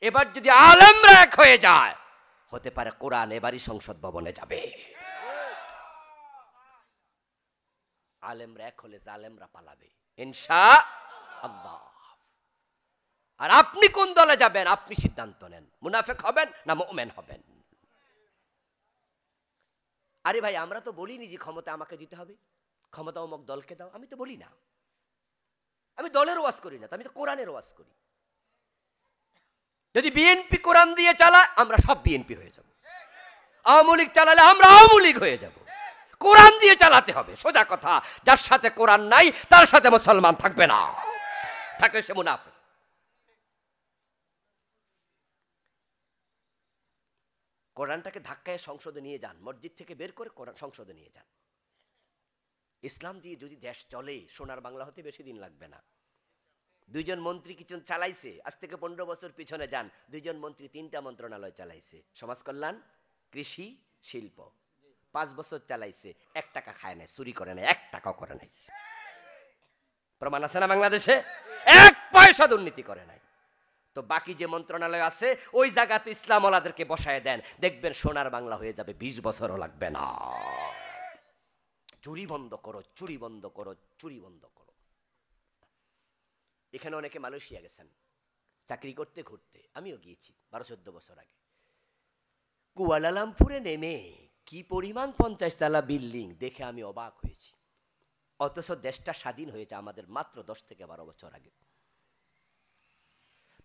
এবার যদি আলেমরা এক হয়ে যায়, হতে পারে কোরআন এবারই সংসদ ভবনে যাবে। আলেমরা এক হলে জালেমরা পালাবে ইনশাআল্লাহ। আর আপনি কোন দলে যাবেন আপনি সিদ্ধান্ত নেন, মুনাফিক হবেন না মুমিন হবেন। আরে ভাই, আমরা তো বলিনি যে ক্ষমতা আমাকে দিতে হবে, ক্ষমতা অমুক দলকে দাও, আমি তো বলি না। আমি দলের ওয়াজ করি না, আমি তো কোরআনের ওয়াজ করি। যদি বিএনপি কোরআন দিয়ে চালায় আমরা সব বিএনপি হয়ে যাব, আওয়ামী লীগ চালালে আমরা আওয়ামী লীগ হয়ে যাব। কোরআন দিয়ে চালাতে হবে, সোজা কথা। যার সাথে কোরআন নাই তার সাথে মুসলমান থাকবে না, থাকলে সে মুনাফিক। কোরআনটাকে ধাক্কায় সংসদে নিয়ে যান, মসজিদ থেকে বের করে কোরআন সংসদে নিয়ে যান। ইসলাম দিয়ে যদি দেশ চলে, সোনার বাংলা হতে বেশি দিন লাগবে না। দুইজন মন্ত্রী কিছু চালাইছে, আজ থেকে 15 বছর পিছনে যান, দুইজন মন্ত্রী 3টা মন্ত্রণালয় চালাইছে, সমাজ কল্যাণ, কৃষি, শিল্প। 5 বছর চালাইছে, 1 টাকা খায় নাই, চুরি করে নাই, 1 টাকাও করে নাই। প্রমাণ আছে না বাংলাদেশে? 1 পয়সা দুর্নীতি করে নাই। তো বাকি যে মন্ত্রণালয় আছে ওই জায়গাতে ইসলাম ওয়ালাদেরকে বসায় দেন, দেখবেন সোনার বাংলা হয়ে যাবে, 20 বছরও লাগবে না। চুরি বন্ধ করো, চুরি বন্ধ করো, চুরি বন্ধ করো। এখানে অনেকে মালয়েশিয়া গেছেন চাকরি করতে, ঘুরতে, আমিও গিয়েছি 12-14 বছর আগে। কুয়ালালামপুরে নেমে কি পরিমাণ 50 তলা বিল্ডিং দেখে আমি অবাক হয়েছি। অথচ দেশটা স্বাধীন হয়েছে আমাদের মাত্র 10 থেকে 12 বছর আগে।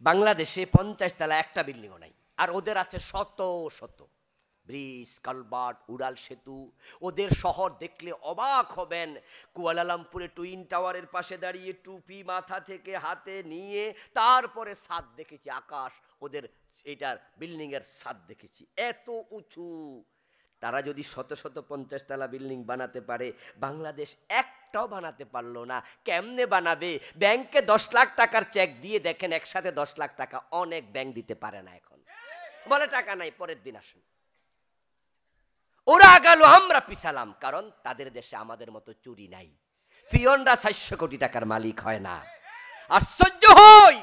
বাংলাদেশে 50 তলা একটা বিল্ডিংও নাই, আর ওদের আছে শত শত ব্রিজ, কালভার্ট, উড়াল সেতু। ওদের শহর দেখলে অবাক হবেন। কুয়ালালামপুরে টুইন টাওয়ারের পাশে দাঁড়িয়ে টুপি মাথা থেকে হাতে নিয়ে তারপরে ছাদ দেখেছি, আকাশ, ওদের এটার বিল্ডিং এর ছাদ দেখেছি এত উঁচু। তারা যদি শত শত 50 তলা বিল্ডিং বানাতে পারে, বাংলাদেশ একটাও বানাতে পারলো না। কেমনে বানাবে? ব্যাংকে 10 লাখ টাকার চেক দিয়ে দেখেন, একসাথে 10 লাখ টাকা অনেক ব্যাংক দিতে পারে না। এখন বলে টাকা নাই, পরের দিন আসেন। ওরা গেল, আমরা পিছালাম, কারণ তাদের দেশে আমাদের মতো চুরি নাই। পিয়নরা 400 কোটি টাকার মালিক হয় না। আশ্চর্য হই,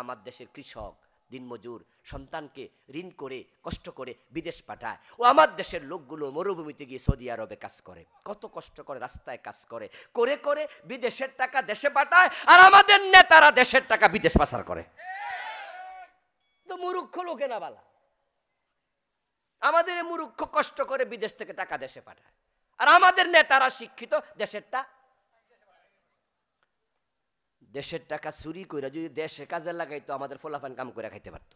আমার দেশের কৃষক দিনমজুর সন্তানকে ঋণ করে কষ্ট করে বিদেশ পাঠায়, ও আমার দেশের লোকগুলো মরুভূমিতে গিয়ে সৌদি আরবে কাজ করে, কত কষ্ট করে রাস্তায় কাজ করে, করে করে বিদেশের টাকা দেশে পাঠায়, আর আমাদের নেতারা দেশের টাকা বিদেশ পাচার করে। তো মূর্খ লোকে না বালা, আমাদের মূর্খ কষ্ট করে বিদেশ থেকে টাকা দেশে পাঠায়, আর আমাদের নেতারা শিক্ষিত দেশের টাকা চুরি করে যদি দেশে কাজে লাগাইতো, আমাদের ফলাফান কাম করে খাইতে পারতো,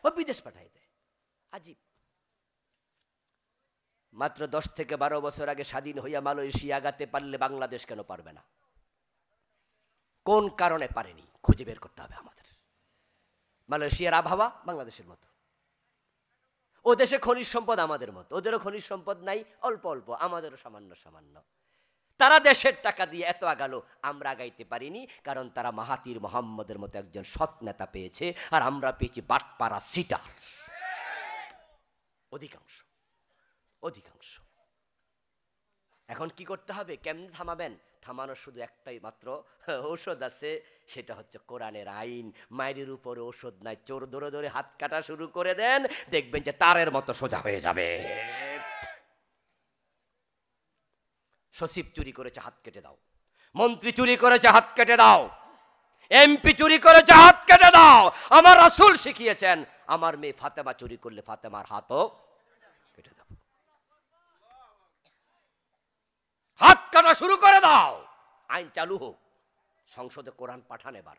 ও বিদেশ পাঠাই দেয়। আজীব। মাত্র 10 থেকে 12 বছর আগে স্বাধীন হইয়া মালয়েশিয়া আগাতে পারলে বাংলাদেশ কেন পারবে না? কোন কারণে পারেনি খুঁজে বের করতে হবে আমাদের। মালয়েশিয়ার আবহাওয়া বাংলাদেশের মতো, ও দেশে খনিজ সম্পদ আমাদের মতো, ওদেরও খনিজ সম্পদ নাই, অল্প অল্প, আমাদেরও সামান্য সামান্য। তারা দেশের টাকা দিয়ে এত আগালো, আমরা আগাইতে পারিনি, কারণ তারা মাহাতির মোহাম্মদের মতো একজন সৎ নেতা পেয়েছে, আর আমরা পেয়েছি বাটপাড়া সিটার। অধিকাংশ। এখন কি করতে হবে? কেমনে থামাবেন? থামানোর শুধু একটাই মাত্র ঔষধ আছে, সেটা হচ্ছে কোরআনের আইন। মায়ের উপরে ঔষধ নাই, চোর ধরে ধরে হাত কাটা শুরু করে দেন, দেখবেন যে তারের মতো সোজা হয়ে যাবে। সচিব চুরি করেছে, হাত কেটে দাও। মন্ত্রী চুরি করেছে, হাত কেটে দাও। এমপি চুরি করেছে, হাত কেটে দাও। আমার রাসূল শিখিয়েছেন, আমার মেয়ে ফাতেমা চুরি করলে ফাতেমার হাতও কেটে দাও। হাত কাটা শুরু করে দাও, আইন চালু হোক। সংসদে কোরআন পাঠান। এবার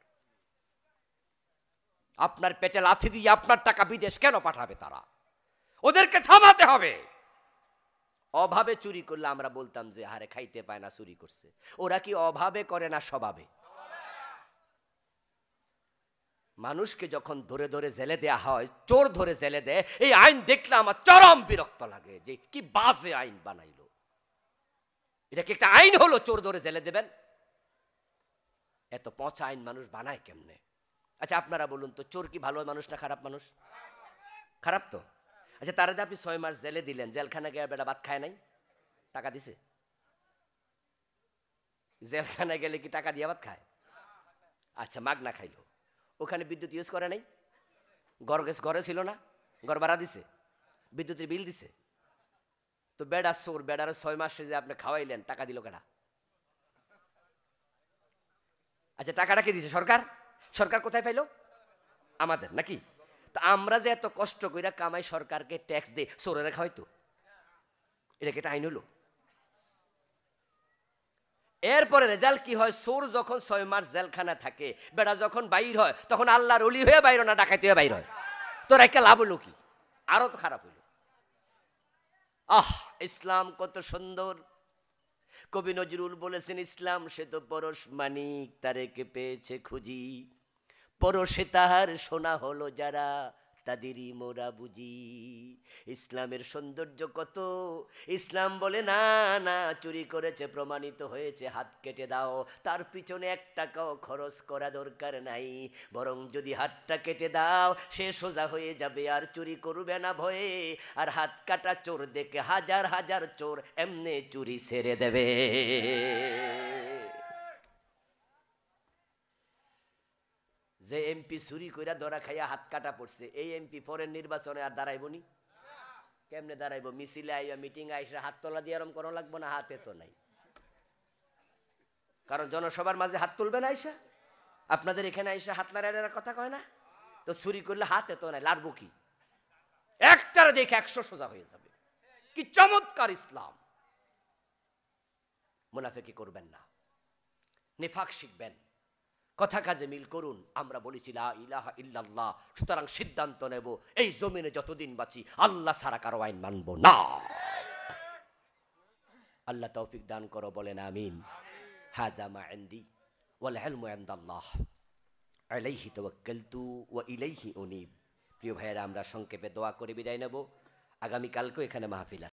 আপনার পেটে লাথি দিয়ে আপনার টাকা বিদেশ কেন পাঠাবে তারা? ওদেরকে থামাতে হবে। অভাবে চুরি করলে আমরা বলতাম যে হারে খাইতে পায় না, চুরি করছে। ওরা কি অভাবে করে না স্বভাবে? মানুষকে যখন ধরে ধরে জেলে দেয়া হয়, চোর ধরে জেলে দেয়, এই আইন দেখলে আমার চরম বিরক্ত লাগে যে কি বাজে আইন বানাইলো। এটা কি একটা আইন হলো? চোর ধরে জেলে দেবেন? এত পচা আইন মানুষ বানায় কেমনে? আচ্ছা আপনারা বলুন তো, চোর কি ভালো মানুষ না খারাপ মানুষ? খারাপ তো। আচ্ছা তারা আপনি 6 মাস জেলে দিলেন, জেলখানা গিয়ে বেটা ভাত খায় নাই, টাকা দিছে? জেলখানায় গেলে কি টাকা দিয়ে ভাত খায়? আচ্ছা মাগনা খাইলো, ওখানে বিদ্যুৎ ইউজ করে নাই, ঘরে ছিল না, ঘর ভাড়া দিছে, বিদ্যুতের বিল দিছে। তো বেড়া চোর, বেড়ার 6 মাসে যে আপনি খাওয়াইলেন, টাকা দিল কেডা? আচ্ছা, টাকাটা কে দিছে? সরকার। সরকার কোথায় পাইলো? আমাদের, নাকি? তো আমরা যে এত কষ্ট কইরা কামাই, সরকারকে ট্যাক্স দে, চোরেরা খাওয়াইতো? এটা কি একটা আইন হলো? এরপরে রেজাল্ট কি হয়? চোর যখন 6 মাস জেলখানা থাকে, বেড়া যখন বাইর হয়, তখন আল্লাহর ওলি হয়ে বাইর না, ডাকাতি হয়ে বাইর হয়। তোর একটা লাভ হলো কি? আরো তো খারাপ হইল। ইসলাম কত সুন্দর! কবি নজরুল বলেছেন, ইসলাম সে তো পরশ মানিক, তারেকে পেয়েছে খুঁজি, পরশে তাহার সোনা হলো যারা, তাদেরই মোরা বুঝি। ইসলামের সৌন্দর্য কত! ইসলাম বলে না না, চুরি করেছে প্রমাণিত হয়েছে, হাত কেটে দাও। তার পিছনে 1 টাকাও খরচ করা দরকার নাই, বরং যদি হাতটা কেটে দাও, সে সোজা হয়ে যাবে, আর চুরি করবে না ভয়ে। আর হাত কাটা চোর দেখে হাজার হাজার চোর এমনে চুরি ছেড়ে দেবে। যে এমপি চুরি কইরা ধরা খাইয়া হাত কাটা পড়ছে, এই এমপি পরের নির্বাচনে আর দাঁড়াইব নি? কেমনে দাঁড়াইব? মিছিলে আইয়া, মিটিং আইসা হাত তোলা দিয়ে আরম করা লাগবো না? হাতে তো নাই, কারণ জনসভার মাঝে হাত তুলবে না আইসা। আপনাদের এখানে আইসা হাত লাড়ার কথা কয় না? তো চুরি করলে হাতে তো নাই, লাড়বো কি? একটারে দেখে 100 সোজা হয়ে যাবে। কি চমৎকার ইসলাম! মুনাফিকি করবেন না, নিফাক শিখবেন, কথা কাজে মিল করুন। আমরা বলেছি লা ইলাহা ইল্লাল্লাহ। সুতরাং সিদ্ধান্ত নেব, এই জমিনে যতদিন বাঁচি আল্লাহ ছাড়া কারো আইন মানব না। আল্লাহ তৌফিক দান করো, বলেন আমিন। হাযা মা ইনদি ওয়াল ইলমু ইনদাল্লাহ, আলাইহি তাওয়াক্কালতু ওয়া ইলাইহি উনীব। প্রিয় ভাইয়েরা, আমরা সংক্ষেপে দোয়া করে বিদায় নেব। আগামীকালকেও এখানে মাহফিল আছে।